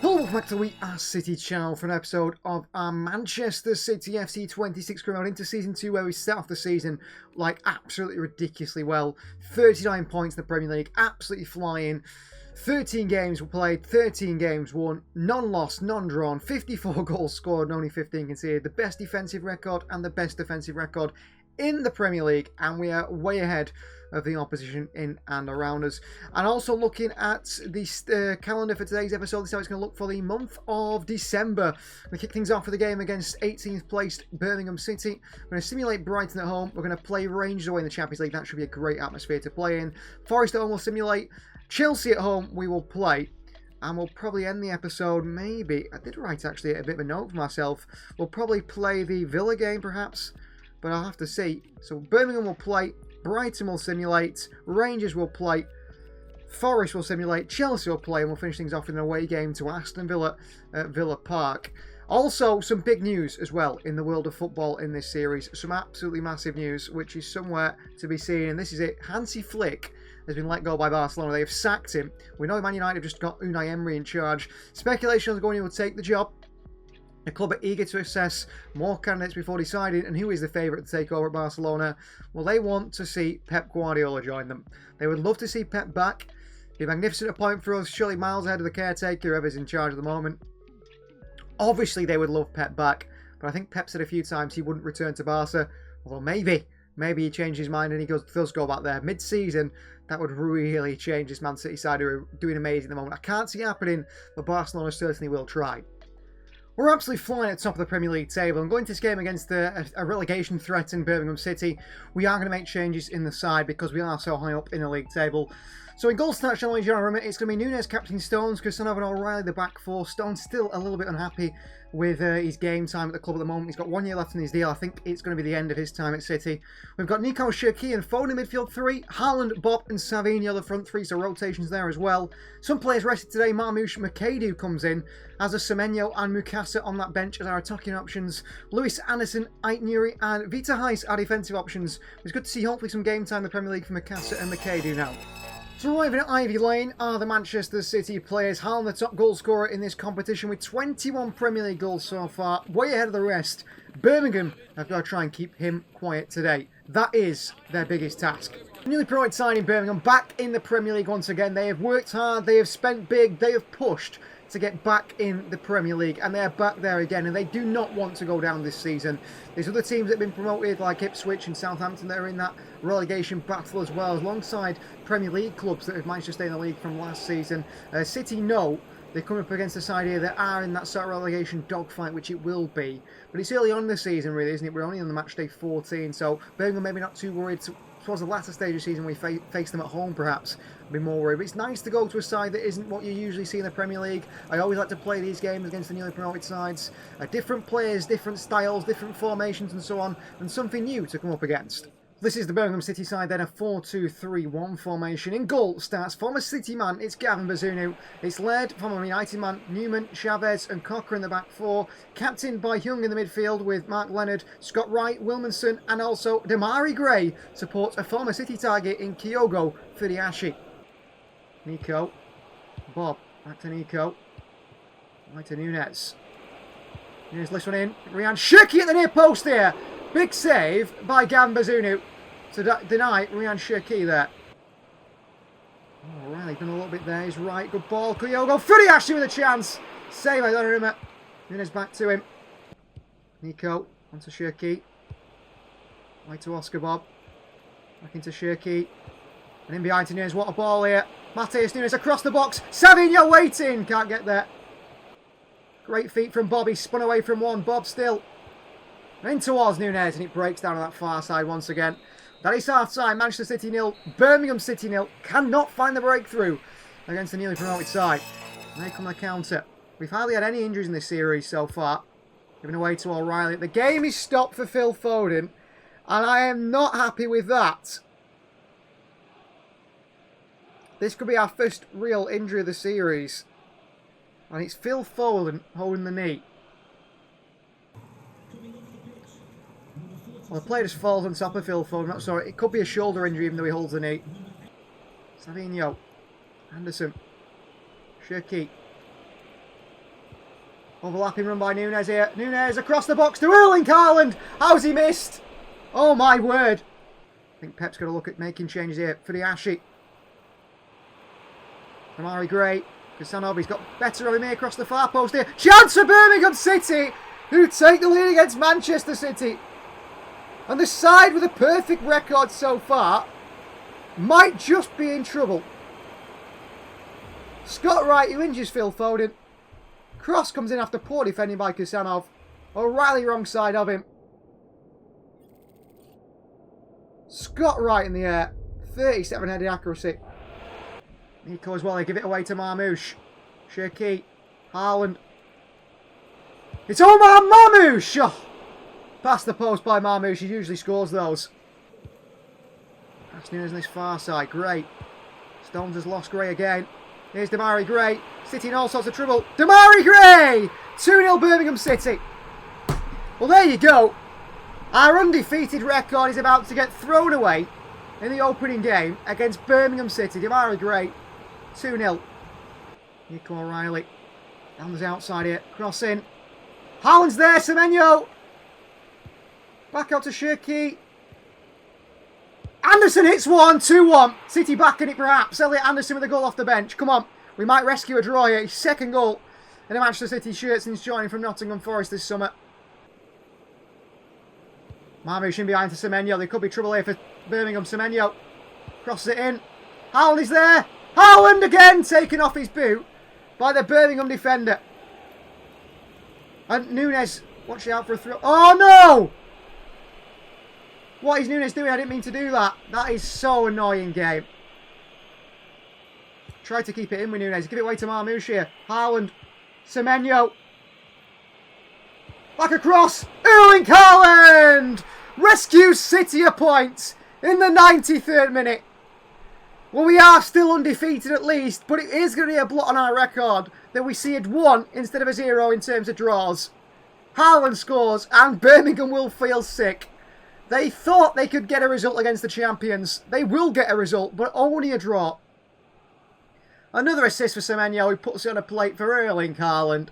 Welcome back to We Are City channel for an episode of our Manchester City FC 26 coming into Season 2, where we start off the season like absolutely ridiculously well. 39 points in the Premier League, absolutely flying. 13 games played, 13 games won, none lost, none drawn, 54 goals scored and only 15 conceded. The best defensive record and the best defensive record in the Premier League, and we are way ahead of the opposition in and around us. And also looking at the calendar for today's episode, this is how it's going to look for the month of December. We kick things off with a game against 18th placed Birmingham City. We're going to simulate Brighton at home. We're going to play Rangers away in the Champions League. That should be a great atmosphere to play in. Forest at home will simulate. Chelsea at home we will play. And we'll probably end the episode, maybe, I did write actually a bit of a note for myself. We'll probably play the Villa game perhaps, but I'll have to see. So Birmingham will play, Brighton will simulate, Rangers will play, Forest will simulate, Chelsea will play, and we'll finish things off with an away game to Aston Villa at Villa Park. Also, some big news as well in the world of football in this series. Some absolutely massive news, which is somewhere to be seen, and this is it. Hansi Flick has been let go by Barcelona. They have sacked him. We know Man United have just got Unai Emery in charge. Speculation on going he will take the job. The club are eager to assess more candidates before deciding and who is the favourite to take over at Barcelona. Well, they want to see Pep Guardiola join them. They would love to see Pep back. Be a magnificent appointment for us, surely miles ahead of the caretaker, whoever's in charge at the moment. Obviously, they would love Pep back, but I think Pep said a few times he wouldn't return to Barca. Although maybe he changed his mind and he does go back there mid-season. That would really change this Man City side, who are doing amazing at the moment. I can't see it happening, but Barcelona certainly will try. We're absolutely flying at the top of the Premier League table, and going to this game against a relegation threat in Birmingham City, we are going to make changes in the side because we are so high up in the league table. So in goal start, it's going to be Nunes captain Stones, Cristiano and O'Reilly the back four. Stones still a little bit unhappy with his game time at the club at the moment. He's got 1 year left in his deal. I think it's going to be the end of his time at City. We've got Nico Shirky and Foden in midfield three, Haaland, Bob and Savinho the front three, so rotations there as well. Some players rested today. Marmoush Makadu comes in, as a Semenyo and Mukasa on that bench as our attacking options. Lewis Anderson, Aitnuri and Vita Heiss are defensive options. It's good to see hopefully some game time in the Premier League for Mukasa and Makadu now. So arriving at Ivy Lane are the Manchester City players. Haaland, the top goal scorer in this competition with 21 Premier League goals so far, way ahead of the rest. Birmingham have got to try and keep him quiet today. That is their biggest task. Newly promoted side in Birmingham, back in the Premier League once again. They have worked hard, they have spent big, they have pushed to get back in the Premier League, and they're back there again, and they do not want to go down this season. There's other teams that have been promoted like Ipswich and Southampton that are in that relegation battle as well, alongside Premier League clubs that have managed to stay in the league from last season. City know they come up against a side here that are in that sort of relegation dogfight, which it will be. But it's early on in the season, really, isn't it? We're only on the match day 14, so Birmingham maybe not too worried. Towards the latter stage of the season, we face them at home, perhaps, I'll be more worried. But it's nice to go to a side that isn't what you usually see in the Premier League. I always like to play these games against the newly promoted sides. Different players, different styles, different formations and so on, and something new to come up against. This is the Birmingham City side then, a 4-2-3-1 formation. In goal starts former City man, it's Gavin Bazunu. It's led from a United man, Newman, Chavez and Cocker in the back four. Captained by Young in the midfield with Mark Leonard, Scott Wright, Wilmanson and also Damari Gray supports a former City target in Kyogo Fudiashi. Nico, Bob, back to Nico. Right to Nunes. Nunes lifts one in. Ryan Shirky at the near post here. Big save by Gavin Bazunu to deny Ryan Shirky there. Oh, O'Reilly done a little bit there. He's right. Good ball. Kyogo Fudiashi with a chance. Save by Donnarumma. Nunes back to him. Nico onto Shirky. Right to Oscar Bob. Back into Shirky. And in behind to Nunes. What a ball here. Mateus Nunes across the box. Savinho waiting. Can't get there. Great feet from Bob. He spun away from one. Bob still. In towards Nunes, and it breaks down on that far side once again. That is half time. Manchester City 0, Birmingham City 0. Cannot find the breakthrough against the newly promoted side. And they come on the counter. We've hardly had any injuries in this series so far. Given away to O'Reilly. The game is stopped for Phil Foden, and I am not happy with that. This could be our first real injury of the series. And it's Phil Foden holding the knee. Well, the player just falls on top of Phil Foden. Not sorry, it could be a shoulder injury even though he holds the knee. Savinho. Anderson. Shirky. Overlapping run by Nunes here. Nunes across the box to Erling Haaland. How's he missed? Oh my word. I think Pep's got to look at making changes here for the Ashi. Amari Gray. Kusanov, he's got better of him here across the far post here. Chance for Birmingham City, who take the lead against Manchester City. And the side with a perfect record so far might just be in trouble. Scott Wright, who injures Phil Foden. Cross comes in after poor defending by Kusanov. O'Reilly wrong side of him. Scott Wright in the air. 37 headed accuracy. Nico as well, they give it away to Marmoush. Cherki. Haaland. It's Omar Marmoush! Oh. Past the post by Marmoush, he usually scores those. That's Nunes on this far side, Gray. Stones has lost Gray again. Here's Demarai Gray. City in all sorts of trouble. Demarai Gray! 2-0 Birmingham City. Well, there you go. Our undefeated record is about to get thrown away in the opening game against Birmingham City. Demarai Gray, 2-0. Nico O'Reilly. Down the outside here. Cross in. Haaland's there, Semenyo. Back out to Cherki. Anderson hits one, 2-1. City back in it perhaps. Elliot Anderson with a goal off the bench. Come on. We might rescue a draw here. His second goal in a Manchester City shirt since joining from Nottingham Forest this summer. Marmoush in behind to Semenyo. There could be trouble here for Birmingham. Semenyo crosses it in. Haaland is there. Haaland again taken off his boot by the Birmingham defender. And Nunes, watch out for a throw. Oh no! What is Nunes doing? I didn't mean to do that. That is so annoying, game. Try to keep it in with Nunes. Give it away to Marmoush here. Haaland. Semenyo. Back across. Erling Haaland! Rescues City a point in the 93rd minute. Well, we are still undefeated at least, but it is going to be a blot on our record that we see a 1 instead of a 0 in terms of draws. Haaland scores and Birmingham will feel sick. They thought they could get a result against the champions. They will get a result, but only a draw. Another assist for Semenyo, who puts it on a plate for Erling Haaland.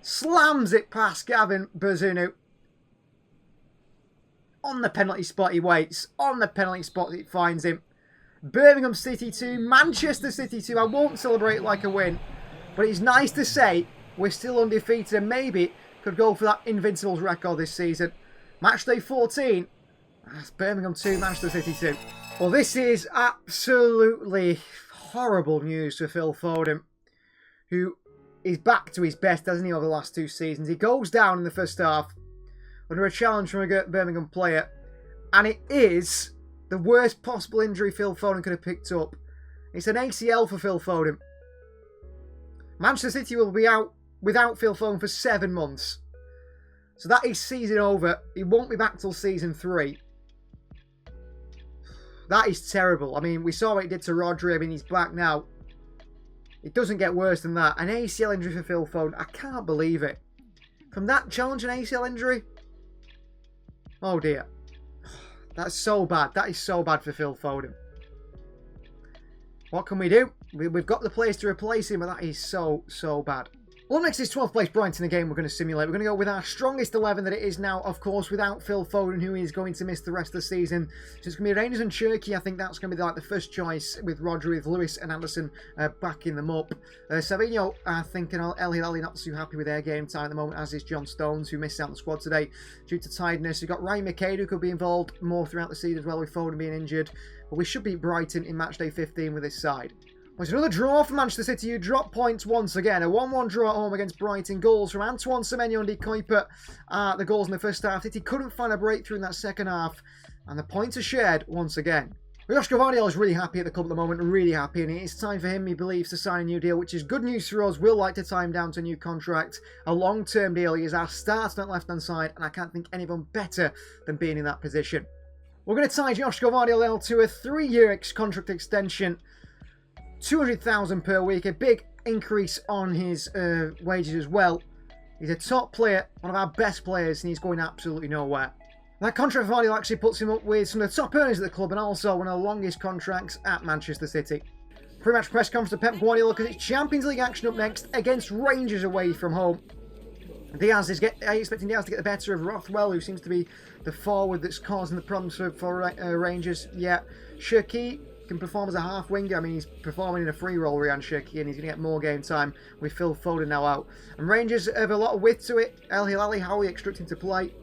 Slams it past Gavin Bazunu. On the penalty spot he waits. On the penalty spot it finds him. Birmingham City 2, Manchester City 2. I won't celebrate like a win, but it's nice to say we're still undefeated and maybe could go for that Invincibles record this season. Matchday 14. That's Birmingham 2, Manchester City 2. Well, this is absolutely horrible news for Phil Foden, who is back to his best, hasn't he, over the last 2 seasons. He goes down in the first half under a challenge from a Birmingham player, and it is the worst possible injury Phil Foden could have picked up. It's an ACL for Phil Foden. Manchester City will be out without Phil Foden for 7 months. So that is season over. He won't be back till season 3. That is terrible. I mean, we saw what it did to Rodri. I mean, he's back now. It doesn't get worse than that. An ACL injury for Phil Foden. I can't believe it. From that challenge, an ACL injury? Oh dear. That's so bad. That is so bad for Phil Foden. What can we do? We've got the players to replace him, but that is so bad. Well, next is 12th place Brighton, the game we're going to simulate. We're going to go with our strongest 11 that it is now, of course, without Phil Foden, who is going to miss the rest of the season. So it's going to be Rangers and Cherki. I think that's going to be like the first choice with Rodri, with Lewis and Anderson backing them up. Savinho, I think, and El Hilali not too happy with their game time at the moment, as is John Stones, who missed out on the squad today due to tiredness. We've got Ryan McCade, who could be involved more throughout the season as well, with Foden being injured. But we should beat Brighton in matchday 15 with this side. Well, it's another draw for Manchester City, who drop points once again. A 1-1 draw at home against Brighton. Goals from Antoine Semenyo and De Kuiper. The goals in the first half. City couldn't find a breakthrough in that second half. And the points are shared once again. Joshua Vardiel is really happy at the club at the moment. Really happy. And it's time for him, he believes, to sign a new deal, which is good news for us. We'll like to tie him down to a new contract. A long-term deal. He is our starter on that left-hand side. And I can't think anyone better than being in that position. We're going to tie Joshua Vardiel to a 3-year contract extension. 200,000 per week, a big increase on his wages as well. He's a top player, one of our best players, and he's going absolutely nowhere. That contract value actually puts him up with some of the top earners at the club and also one of the longest contracts at Manchester City. Pre-match press conference of Pep Guardiola, because it's Champions League action up next against Rangers away from home. Diaz is expecting Diaz to get the better of Rothwell, who seems to be the forward that's causing the problems for Rangers. Yeah, Shirky can perform as a half winger. I mean, he's performing in a free role, Ryan Shirky, and he's going to get more game time with Phil Foden now out. And Rangers have a lot of width to it. El Hilali, how are we expect him to play?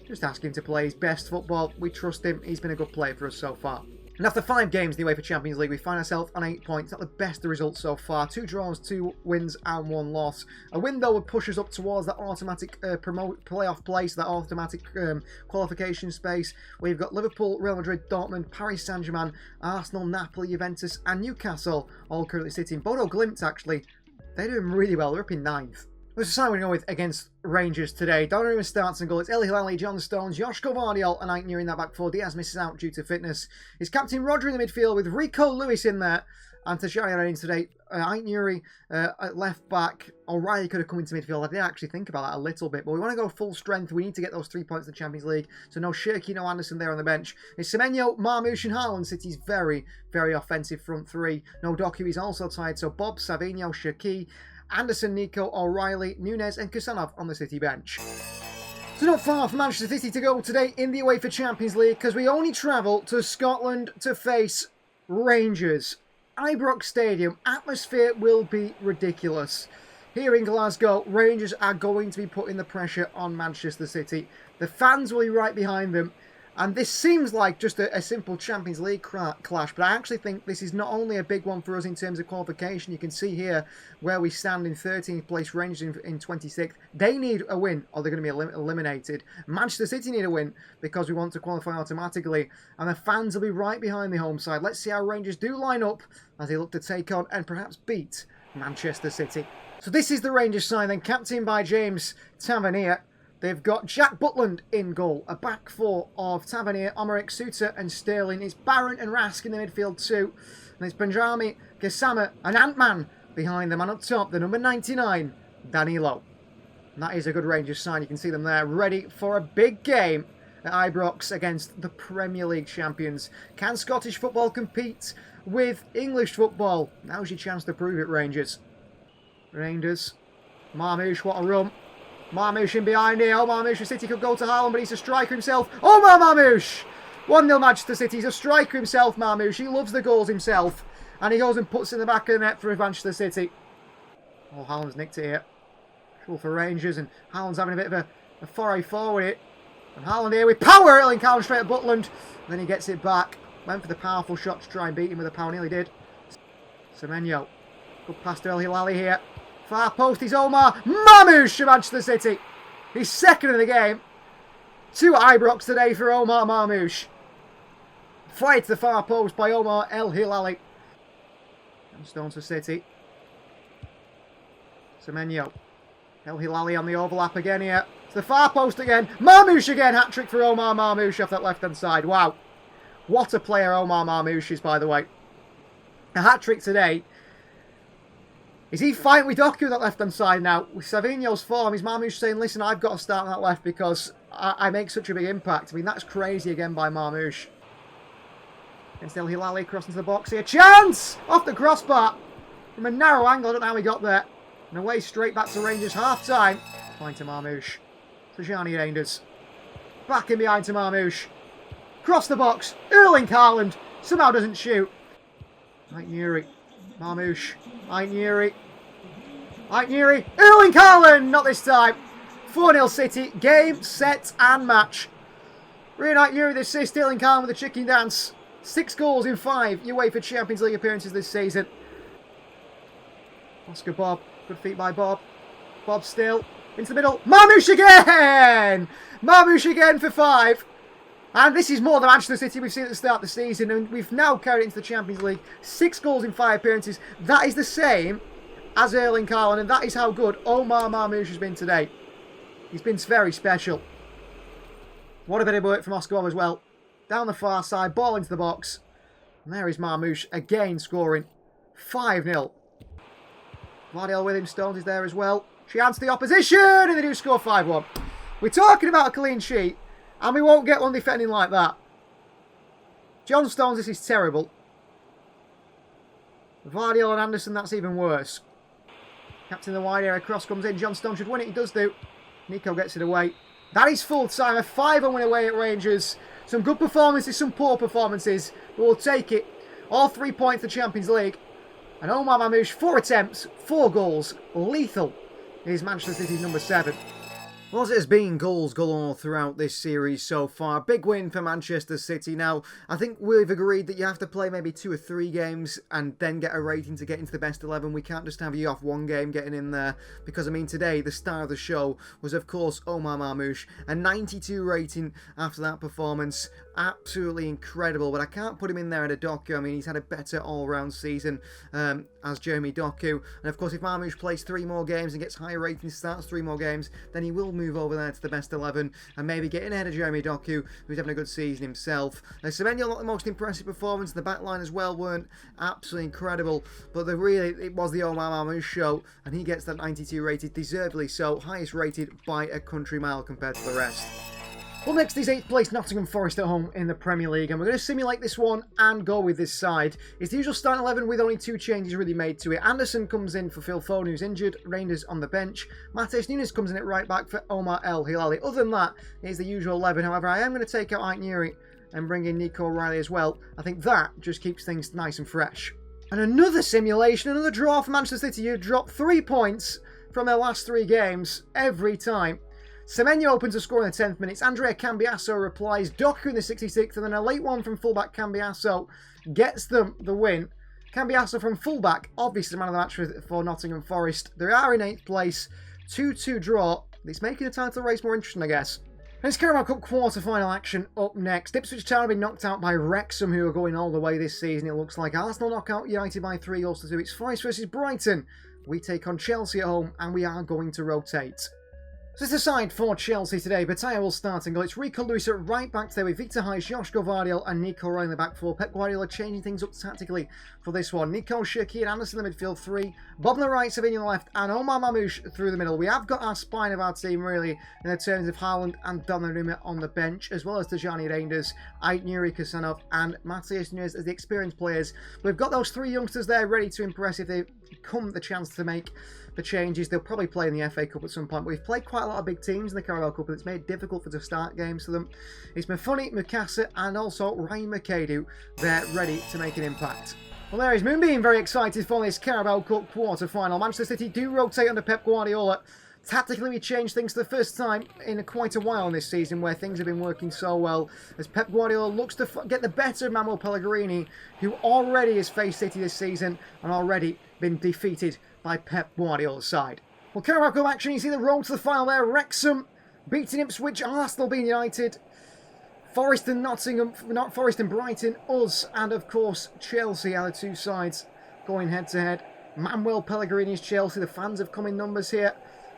Just ask him to play his best football. We trust him. He's been a good player for us so far. And after 5 games in the UEFA Champions League, we find ourselves on 8 points. Not the best of results so far. 2 draws, 2 wins and 1 loss. A win, though, would push us up towards that automatic playoff place, that automatic qualification space. We've got Liverpool, Real Madrid, Dortmund, Paris Saint-Germain, Arsenal, Napoli, Juventus and Newcastle all currently sitting. Bodo Glimt, actually, they're doing really well. They're up in 9th. This is how we're going with against Rangers today. Donnarumma starts and goal. It's El Hilali, John Stones, Joshko Vardiol and Ike Newry in that back four. Diaz misses out due to fitness. It's captain Rodri in the midfield with Rico Lewis in there. And Tajani in today. Ike Newry at left back. O'Reilly could have come into midfield. I did actually think about that a little bit. But we want to go full strength. We need to get those 3 points in the Champions League. So no Shirky, no Anderson there on the bench. It's Semenyo, Marmoush and Haaland. City's very, very offensive front three. No Doku is also tied. So Bob, Savinho, Shirky, Anderson, Nico, O'Reilly, Nunez and Kusanov on the City bench. So not far from Manchester City to go today in the UEFA Champions League because we only travel to Scotland to face Rangers. Ibrox Stadium, atmosphere will be ridiculous. Here in Glasgow, Rangers are going to be putting the pressure on Manchester City. The fans will be right behind them. And this seems like just a simple Champions League clash, but I actually think this is not only a big one for us in terms of qualification. You can see here where we stand in 13th place, Rangers in 26th. They need a win or they're going to be eliminated. Manchester City need a win because we want to qualify automatically. And the fans will be right behind the home side. Let's see how Rangers do line up as they look to take on and perhaps beat Manchester City. So this is the Rangers side then, captained by James Tavernier. They've got Jack Butland in goal, a back four of Tavernier, Omeric, Suter and Sterling. It's Barron and Rask in the midfield too. And it's Benjami, Gassama and Ant-Man behind them. And up top, the number 99, Danilo. And that is a good Rangers side. You can see them there, ready for a big game at Ibrox against the Premier League champions. Can Scottish football compete with English football? Now's your chance to prove it, Rangers. Rangers. Marmoush, what a run. Marmoush in behind here. Oh, Marmoush, City could go to Haaland, but he's a striker himself. Oh, Marmoush! 1-0 Manchester City. He's a striker himself, Marmoush. He loves the goals himself. And he goes and puts it in the back of the net for Manchester City. Oh, Haaland's nicked it here. Trouble for Rangers, and Haaland's having a bit of a foray forward here. And Haaland here with power. Erling Haaland straight at Butland. And then he gets it back. Went for the powerful shot to try and beat him with a power. Nearly did. Semenyo. Good pass to El Hilali here. Far post is Omar Marmoush of Manchester City. He's second in the game. 2 Ibrox today for Omar Marmoush. Fired to the far post by Omar El Hilali. And Stones for City. Semenyo. El Hilali on the overlap again here. To the far post again. Marmoush again. Hat-trick for Omar Marmoush off that left-hand side. Wow. What a player Omar Marmoush is, by the way. A hat-trick today. Is he fighting with Doku that left-hand side now? With Savinho's form, is Marmoush saying, listen, I've got to start on that left because I make such a big impact. I mean, that's crazy again by Marmoush. Against El Hilali, crossing to the box here. Chance! Off the crossbar. From a narrow angle, I don't know how he got there. And away straight back to Rangers, half-time. Point to Marmoush. Tajani Rangers. Back in behind to Marmoush. Cross the box. Erling Haaland. Somehow doesn't shoot. Ike Newry. Marmoush. Ike Newry. Ike Newry. Erling Haaland! Not this time. 4-0 City. Game, set and match. Ike Newry the assist. Erling Haaland with the chicken dance. 6 goals in 5 UEFA Champions League appearances this season. Oscar Bob. Good feet by Bob. Bob still. Into the middle. Marmoush again! Marmoush again for 5. And this is more than Manchester City we've seen at the start of the season. And we've now carried it into the Champions League. 6 goals in 5 appearances. That is the same as Erling Haaland. And that is how good Omar Marmoush has been today. He's been very special. What a bit of work from Oscar Bob as well. Down the far side. Ball into the box. And there is Marmoush again scoring. 5-0. Vardiol with him. Stones is there as well. Chance the opposition. And they do score 5-1. We're talking about a clean sheet. And we won't get one defending like that. John Stones, this is terrible. Vardiol and Anderson, that's even worse. Captain the wide area, cross comes in. John Stones should win it, he does do. Nico gets it away. That is full time. A 5-0 win away at Rangers. Some good performances, some poor performances. But we'll take it. All 3 points for the Champions League. And Omar Mamouche, 4 attempts, 4 goals. Lethal is Manchester City's number 7. Well, as it has been goals galore throughout this series so far. Big win for Manchester City. Now, I think we've agreed that you have to play maybe 2 or 3 games and then get a rating to get into the best 11. We can't just have you off 1 game getting in there. Because, I mean, today, the star of the show was, of course, Omar Mamouche. A 92 rating after that performance. Absolutely incredible. But I can't put him in there at a Doku. I mean, he's had a better all-round season as Jeremy Doku. And, of course, if Mamouche plays 3 more games and gets higher ratings, starts 3 more games, then he will move over there to the best 11 and maybe get in ahead of Jeremy Doku, who's having a good season himself. Semenyo, not the most impressive performance. The back line as well weren't absolutely incredible, but it was the Omar Mamouche show, and he gets that 92 rated, deservedly so, highest rated by a country mile compared to the rest. Well, next is 8th place Nottingham Forest at home in the Premier League, and we're going to simulate this one and go with this side. It's the usual starting 11 with only 2 changes really made to it. Anderson comes in for Phil Foden, who's injured. Reinders on the bench. Matheus Nunes comes in at right back for Omar El Hilali. Other than that, it's the usual 11. However, I am going to take out Aït-Nouri and bring in Nico O'Reilly as well. I think that just keeps things nice and fresh. And another simulation, another draw for Manchester City. You've dropped 3 points from their last 3 games every time. Semenyo opens the score in the 10th minute. Andrea Cambiasso replies. Doku in the 66th, and then a late one from fullback Cambiasso gets them the win. Cambiasso from fullback, obviously the man of the match for Nottingham Forest. They are in 8th place, 2-2 draw. It's making the title race more interesting, I guess. And it's Carabao Cup quarter-final action up next. Ipswich Town have been knocked out by Wrexham, who are going all the way this season, it looks like. Arsenal knock out United by 3-2. It's Forest versus Brighton. We take on Chelsea at home, and we are going to rotate. So it's the side for Chelsea today. Bataya will start and goal. It's Rico Lewis at right back today with Victor Hais, Josh Gvardiol and Nico O'Reilly in the back 4. Pep Guardiola changing things up tactically for this one. Nico, Shirky and Anderson in the midfield 3. Bob on the right, Savinho on the left and Omar Mamouche through the middle. We have got our spine of our team really in the terms of Haaland and Donnarumma on the bench, as well as Tijani Reinders, Aït-Nouri, Kasanov and Matheus Nunes as the experienced players. We've got those 3 youngsters there ready to impress if they come the chance to make the changes. They'll probably play in the FA Cup at some point, but we've played quite a lot of big teams in the Carabao Cup and it's made it difficult for them to start games for them. It's Mufuni, Mukasa and also Ryan McAdoo. They're ready to make an impact. Well, there is Moonbeam, very excited for this Carabao Cup quarter-final. Manchester City do rotate under Pep Guardiola. Tactically, we changed things for the first time in quite a while in this season, where things have been working so well, as Pep Guardiola looks to get the better of Manuel Pellegrini, who already has faced City this season and already been defeated by Pep Guardiola's side. Well, Carabao Cup action, you see the road to the final there. Wrexham beating Ipswich, Arsenal being United, Forest and Nottingham, not Forest and Brighton, us, and of course Chelsea are the 2 sides going head to head. Manuel Pellegrini's Chelsea, the fans have come in numbers here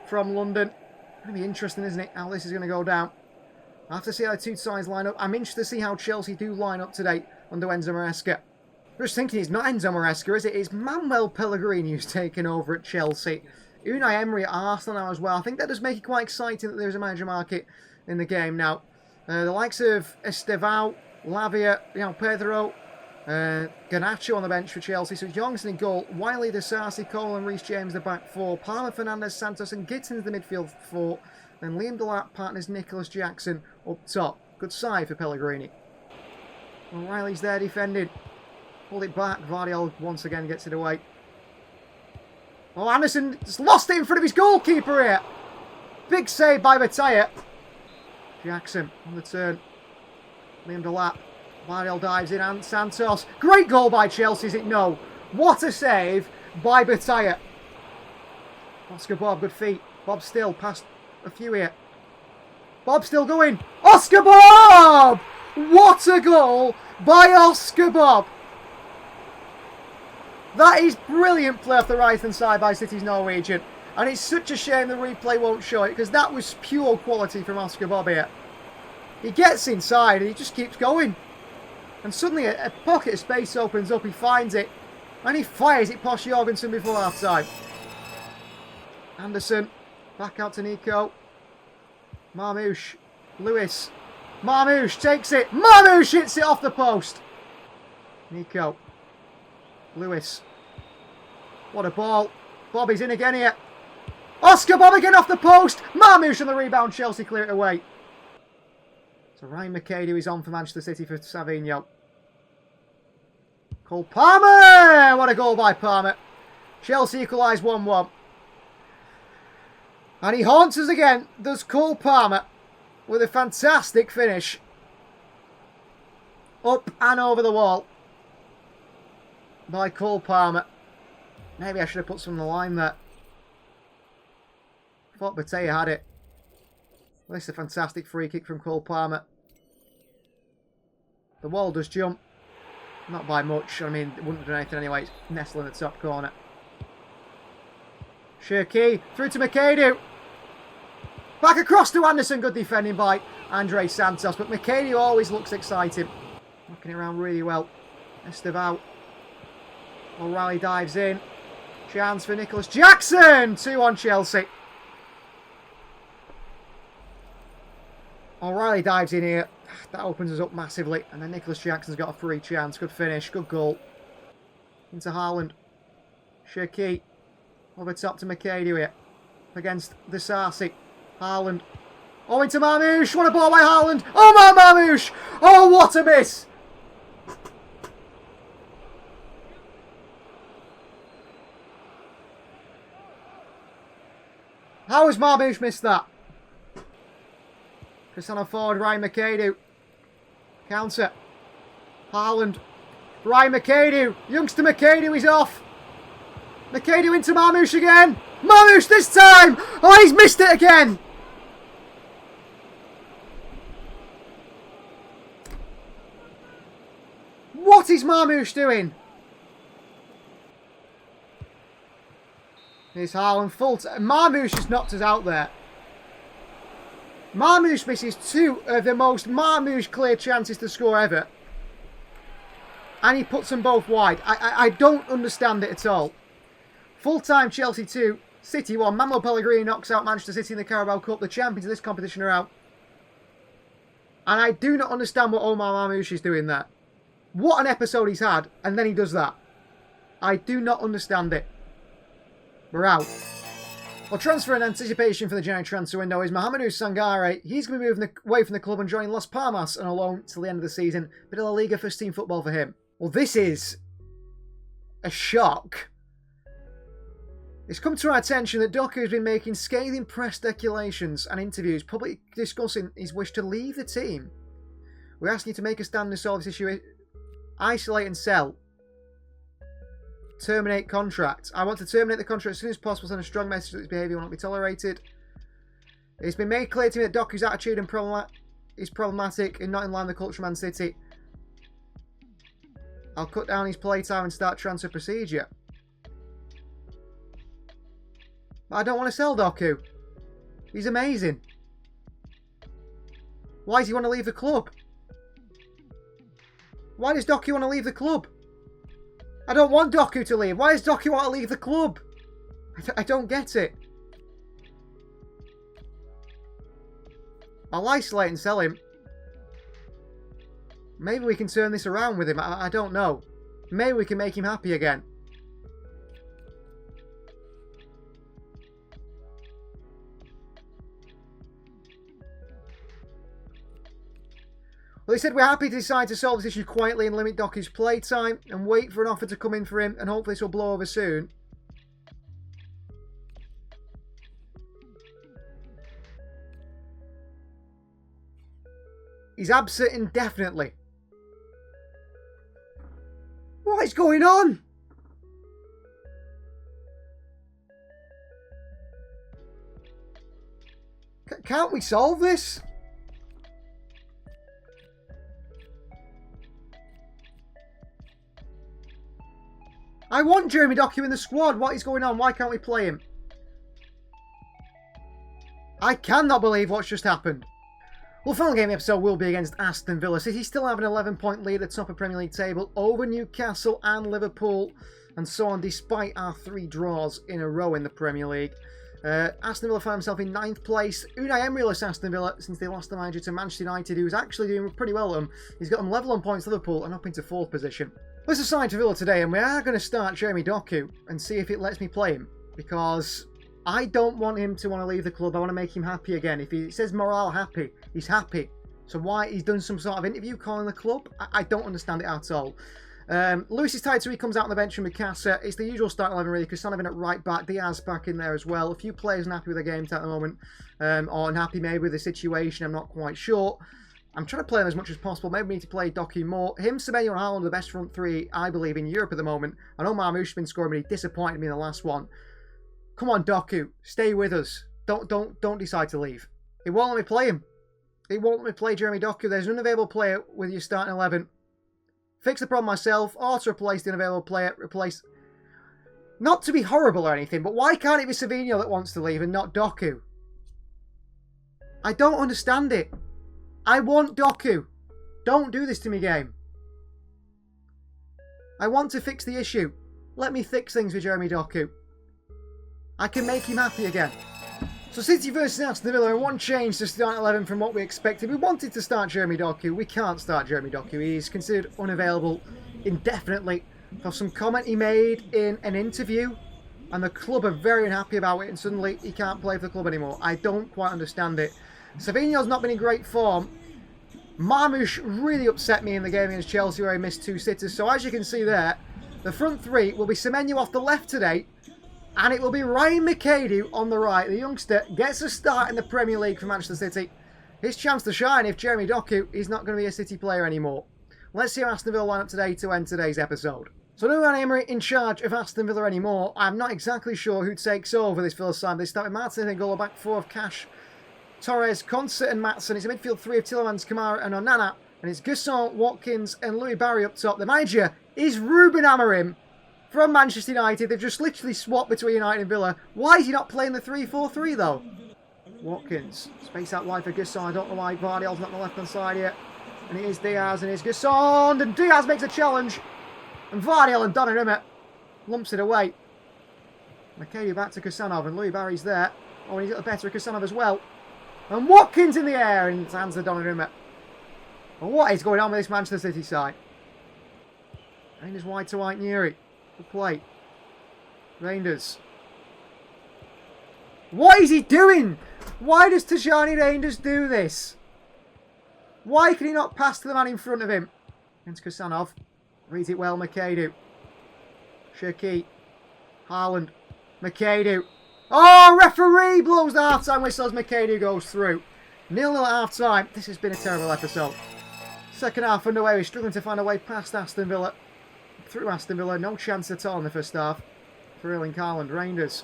from London. It's going to be interesting, isn't it, how this is going to go down. I have to see how the 2 sides line up. I'm interested to see how Chelsea do line up today under Enzo Maresca. I'm just thinking it's not Enzo Maresca, is it? It's Manuel Pellegrini who's taken over at Chelsea. Unai Emery at Arsenal now as well. I think that does make it quite exciting that there's a manager market in the game now. The likes of Estevao, Lavia, Pedro, Garnacho on the bench for Chelsea. So Jorgensen in goal, Wiley, Disasi, Cole and Reece James the back 4. Palmer, Fernandes, Santos and Gittins the midfield 4. Then Liam Delap partners Nicholas Jackson up top. Good side for Pellegrini. O'Reilly's there defending. Pulled it back. Gvardiol once again gets it away. Oh, Anderson just lost it in front of his goalkeeper here. Big save by Bataya. Jackson on the turn. Liam Delap. Gvardiol dives in and Santos. Great goal by Chelsea, is it? No. What a save by Bataya. Oscar Bob, good feet. Bob still past a few here. Bob still going. Oscar Bob! What a goal by Oscar Bob. That is brilliant play off the right-hand side by City's Norwegian. And it's such a shame the replay won't show it, because that was pure quality from Oscar Bob here. He gets inside and he just keeps going. And suddenly a pocket of space opens up, he finds it, and he fires it past Jorgensen before half-time. Anderson, back out to Nico. Mamouche, Lewis. Mamouche takes it. Mamouche hits it off the post. Nico. Lewis. What a ball. Bobby's in again here. Oscar Bob again off the post. Marmoush on the rebound. Chelsea clear it away. So Ryan McCady is on for Manchester City for Savigno. Cole Palmer! What a goal by Palmer. Chelsea equalise 1-1. And he haunts us again. Does Cole Palmer with a fantastic finish. Up and over the wall by Cole Palmer. Maybe I should have put some on the line there. Thought Battea had it. Well, this is a fantastic free kick from Cole Palmer. The wall does jump. Not by much. I mean, it wouldn't have done anything anyway. It's nestling in the top corner. Shirky through to McCady. Back across to Anderson. Good defending by Andre Santos. But McCady always looks exciting. Looking around really well. Estevao. O'Reilly dives in. Chance for Nicholas Jackson. 2 on Chelsea. O'Reilly dives in here. That opens us up massively. And then Nicholas Jackson's got a free chance. Good finish. Good goal. Into Haaland. Shirky. Over top to McCady here. Against the Sarsi. Haaland. Oh, into Marmoush. What a ball by Haaland. Oh, my Marmoush. Oh, what a miss. How has Marmoush missed that? Cristiano forward, Ryan McCady. Counter. Haaland. Ryan McCady. Youngster McCady is off. McCady into Marmoush again. Marmoush this time. Oh, he's missed it again. What is Marmoush doing? Here's Haaland full. Marmoush has knocked us out there. Marmoush misses 2 of the most Marmoush clear chances to score ever. And he puts them both wide. I don't understand it at all. Full-time Chelsea 2, City 1. Manuel Pellegrini knocks out Manchester City in the Carabao Cup. The champions of this competition are out. And I do not understand what Omar Marmoush is doing there. What an episode he's had, and then he does that. I do not understand it. We're out. Well, transfer in anticipation for the January transfer window is Mohamedou Sangare. He's going to be moving away from the club and joining Las Palmas on a loan till the end of the season. Bit of La Liga first team football for him. Well, this is a shock. It's come to our attention that Doku has been making scathing press declarations and interviews, publicly discussing his wish to leave the team. We're asking you to make a stand and solve this issue. Isolate and sell. Terminate contract. I want to terminate the contract as soon as possible. Send a strong message that his behaviour will not be tolerated. It's been made clear to me that Doku's attitude is problematic and not in line with the culture of Man City. I'll cut down his playtime and start transfer procedure. But I don't want to sell Doku. He's amazing. Why does he want to leave the club? Why does Doku want to leave the club? I don't want Doku to leave. Why does Doku want to leave the club? I don't get it. I'll isolate and sell him. Maybe we can turn this around with him. I don't know. Maybe we can make him happy again. Well, they said we're happy to decide to solve this issue quietly and limit Doku's playtime and wait for an offer to come in for him, and hopefully this will blow over soon. He's absent indefinitely. What is going on? Can't we solve this? I want Jeremy Doku in the squad. What is going on? Why can't we play him? I cannot believe what's just happened. Well, the final game episode will be against Aston Villa. City still have an 11-point lead at the top of Premier League table over Newcastle and Liverpool, and so on, despite our 3 draws in a row in the Premier League. Aston Villa found himself in 9th place. Unai Emery-less Aston Villa since they lost the manager to Manchester United, who's actually doing pretty well at them. He's got them level on points Liverpool and up into 4th position. Let's assign to Villa today, and we are going to start Jeremy Doku and see if it lets me play him, because I don't want him to want to leave the club. I want to make him happy again. If he says morale happy, he's happy. So why he's done some sort of interview calling the club? I don't understand it at all. Lewis is tired, so he comes out on the bench from Mikasa. It's the usual start 11 really, because Sullivan at right back, Diaz back in there as well. A few players unhappy with their games at the moment, or unhappy maybe with the situation, I'm not quite sure. I'm trying to play them as much as possible. Maybe we need to play Doku more. Him, Semenyo and Haaland are the best front three, I believe, in Europe at the moment. I know Marmoush's been scoring, but he disappointed me in the last one. Come on, Doku, stay with us. Don't decide to leave. It won't let me play him. It won't let me play Jeremy Doku. There's an unavailable player with your starting 11. Fix the problem myself. Auto replace the unavailable player. Replace. Not to be horrible or anything, but why can't it be Savinho that wants to leave and not Doku? I don't understand it. I want Doku. Don't do this to me, game. I want to fix the issue. Let me fix things with Jeremy Doku. I can make him happy again. So City versus Aston Villa, one change to start 11 from what we expected. We wanted to start Jeremy Doku. We can't start Jeremy Doku. He's considered unavailable indefinitely for some comment he made in an interview. And the club are very unhappy about it. And suddenly he can't play for the club anymore. I don't quite understand it. Savinho's not been in great form. Marmoush really upset me in the game against Chelsea where he missed 2 sitters. So as you can see there, the front three will be Semenyo off the left today. And it will be Ryan McAdoo on the right. The youngster gets a start in the Premier League for Manchester City. His chance to shine if Jeremy Doku is not going to be a City player anymore. Let's see how Aston Villa line up today to end today's episode. So no Unai Emery in charge of Aston Villa anymore. I'm not exactly sure who takes over this Villa side. They start with Martin and goal, back 4 of Cash, Torres, Concert and Maatsen. It's a midfield 3 of Tielemans, Kamara and Onana. And it's Gusson, Watkins and Louis Barry up top. The manager is Ruben Amorim from Manchester United. They've just literally swapped between United and Villa. Why is he not playing the 3-4-3 though? Watkins, space out wide for Gusson. I don't know why Vardyal's not on the left-hand side here. And it is Diaz and it's Gusson. And Diaz makes a challenge. And Vardyal and Donnarumma lumps it away. McAdoo back to Kusanov and Louis Barry's there. Oh, and he's got the better of Kusanov as well. And Watkins in the air and hands to Donnarumma. Well, what is going on with this Manchester City side? Rangers wide to White Newry. Good play. Rangers. What is he doing? Why does Tajani Rangers do this? Why can he not pass to the man in front of him? Against Kusanov. Reads it well, McAdoo. Shirky. Haaland. McAdoo. Oh, referee blows the half-time whistle as McAdoo goes through. 0-0 at half-time. This has been a terrible episode. Second half underway. We're struggling to find a way past Aston Villa. Through Aston Villa. No chance at all in the first half. For Erling Haaland. Rangers.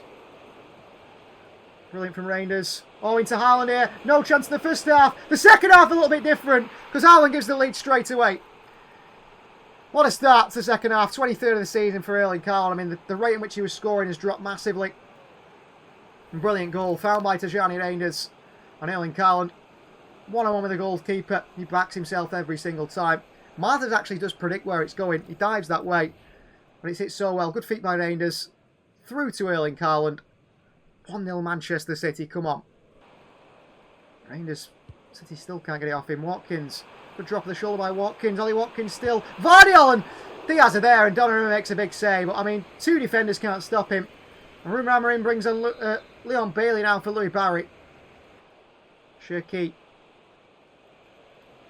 Brilliant from Rangers. Oh, into Haaland here. No chance in the first half. The second half a little bit different. Because Haaland gives the lead straight away. What a start to the second half. 23rd of the season for Erling Haaland. I mean, the rate in which he was scoring has dropped massively. Brilliant goal. Found by Tajani Rangers. And Erling Haaland. 1-on-1 with the goalkeeper. He backs himself every single time. Martins actually does predict where it's going. He dives that way. But it's hit so well. Good feet by Rangers. Through to Erling Haaland. 1-0 Manchester City. Come on. Rangers. City still can't get it off him. Watkins. Good drop of the shoulder by Watkins. Ollie Watkins still. Vardyal and Diaz are there. And Donnarumma makes a big save. But I mean, 2 defenders can't stop him. And Ruben Amorim brings on Leon Bailey now for Louis Barry. Shirky.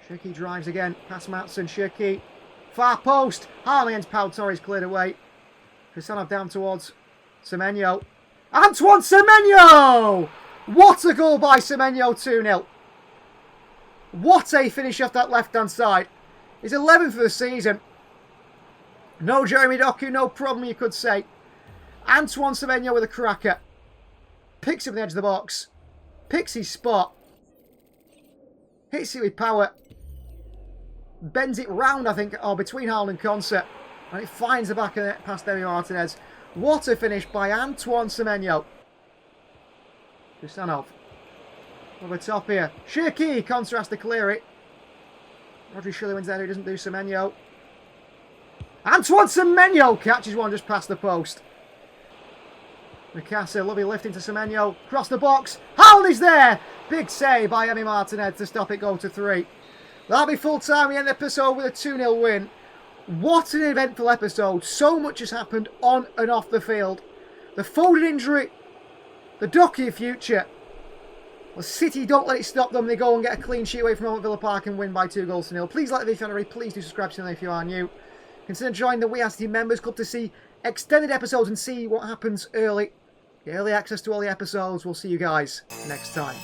Shirky drives again. Past Maatsen. Shirky. Far post. Haaland against Pau Torres cleared away. Kusanov down towards Semenyo. Antoine Semenyo! What a goal by Semenyo, 2-0. What a finish off that left-hand side. He's 11th for the season. No Jeremy Doku, no problem you could say. Antoine Semenyo with a cracker. Picks it from the edge of the box. Picks his spot. Hits it with power. Bends it round, I think, or between Haaland and Concert. And it finds the back of it past Emi Martinez. What a finish by Antoine Semenyo. Kusanov. Over top here. Shirky. Concert has to clear it. Rodri Shillowin's there who doesn't do Semenyo. Antoine Semenyo catches one just past the post. Mikasa, lovely lift into Semenyo. Cross the box. Haaland is there. Big save by Emi Martinez to stop it go to 3. That'll be full time. We end the episode with a 2-0 win. What an eventful episode. So much has happened on and off the field. The Foden injury The Doku future. Well, City don't let it stop them. They go and get a clean sheet away from home at Villa Park and win by 2-0. Please like the video if please do subscribe to the channel if you are new. Consider joining the We Are City Members Club to see extended episodes and see what happens early. Get early access to all the episodes. We'll see you guys next time.